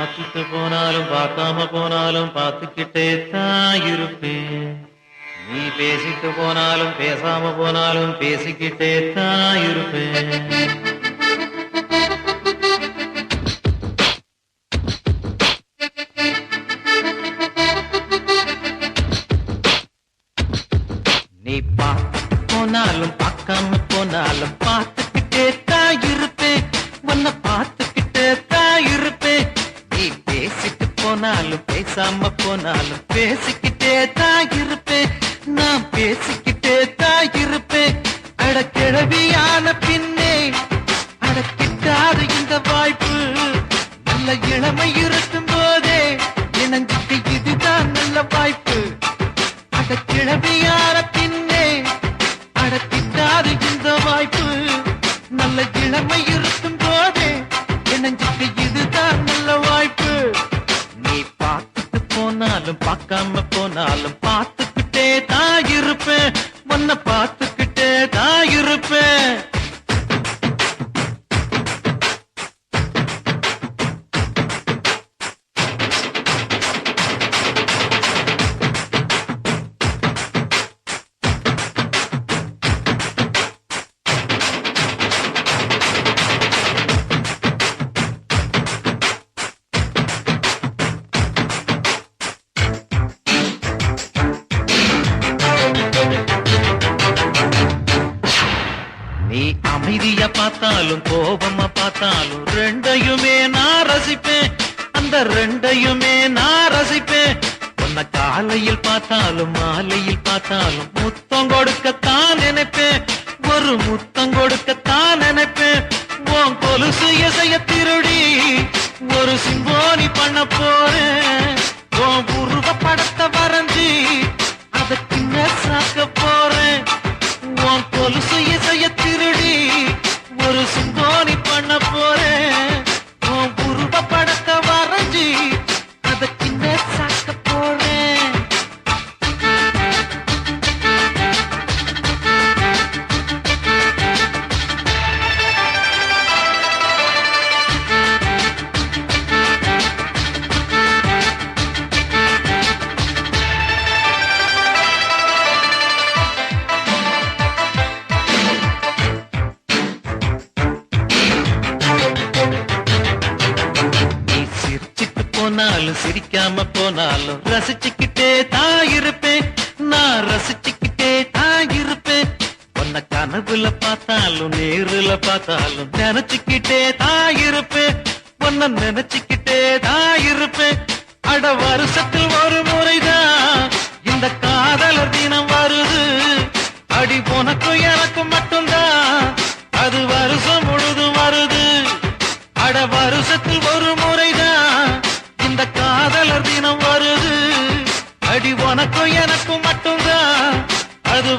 பார்த்துட்டு போனாலும் பார்க்காம போனாலும் பார்த்துக்கிட்டே தான் இருப்பேன். நீ பேசிட்டு போனாலும் பேசாம போனாலும் பேசிக்கிட்டே தான் இருப்பேன். நீ பார்த்துட்டு போனாலும் பார்க்காம போனாலும் பார்த்துக்கிட்டே தான் இருப்பேன். உன்னை பார்த்துக்கிட்டே தான் இருப்பேன். நீ பேசிட்டு போனாலும் பேசாம போனாலும் பேசிக்கிட்டே தான் இருப்பேன். நான் பேசிக்கிட்டே தான் இருப்பேன். அடக்கிழவியான பின்னே அடக்கிட்டாது இந்த வாய்ப்பு. நல்ல இளமை இருக்கும் போதே இணைஞ்சிட்டு இதுதான் நல்ல வாய்ப்பு. அடக்கிழவியான பின்னே அடக்கிட்டாது இந்த வாய்ப்பு. நல்ல இளமை இருக்கும் போதே இணைஞ்சிட்டு இதுதான் நல்ல வாய்ப்பு. நீ பார்த்துட்டு போனாலும் பார்க்காம போனாலும் பார்த்துக்கிட்டே தான் இருப்பேன். உன்னை பார்த்துக்கிட்டே தான் இருப்பேன். நீ அமைதியா பார்த்தாலும் கோபமா பார்த்தாலும் ரெண்டையுமே நான் ரசிப்பேன். அந்த ரெண்டையுமே நான் ரசிப்பேன். உன்னை காலையில் பார்த்தாலும் மாலையில் பார்த்தாலும் முத்தம் கொடுக்கத்தான் நினைப்பேன். ஒரு முத்தம் கொடுக்கத்தான் நினைப்பேன். உன் கொலுசு இசைய திருடி ஒரு சிம்போனி பண்ண போறேன். உன் உருவ படத்தை வரைஞ்சி அதை பின்ன சாக்க போறேன். உன் கொலுசு இசைய திருடி ஒரு சிம்போனி பண்ண போறேன். உன் உருவ படத்தை வரைஞ்சி அதை சின்ன சாக்க போறேன். போனாலும் சிரிக்காம போனாலும் ரசிச்சுக்கிட்டே தான் இருப்பேன். நான் ரசிச்சுக்கிட்டே தான் இருப்பேன். உன்னை கனவுல பார்த்தாலும் நேருல பார்த்தாலும் நினைச்சுக்கிட்டே தான் இருப்பேன். உன்னை நினைச்சுக்கிட்டே தான் இருப்பேன். அட வருஷத்தில் ஒரு முறைதான் இந்த காதலர் தினம் வருது. அடி உனக்கும் எனக்கும் மட்டும்தான் அது வருஷம் முழுதும் வருது. அட வருஷத்தில் ஒரு முறைதான் இந்த காதலர் தினம் வருது. அடி உனக்கும் எனக்கும் மட்டும்தான் அது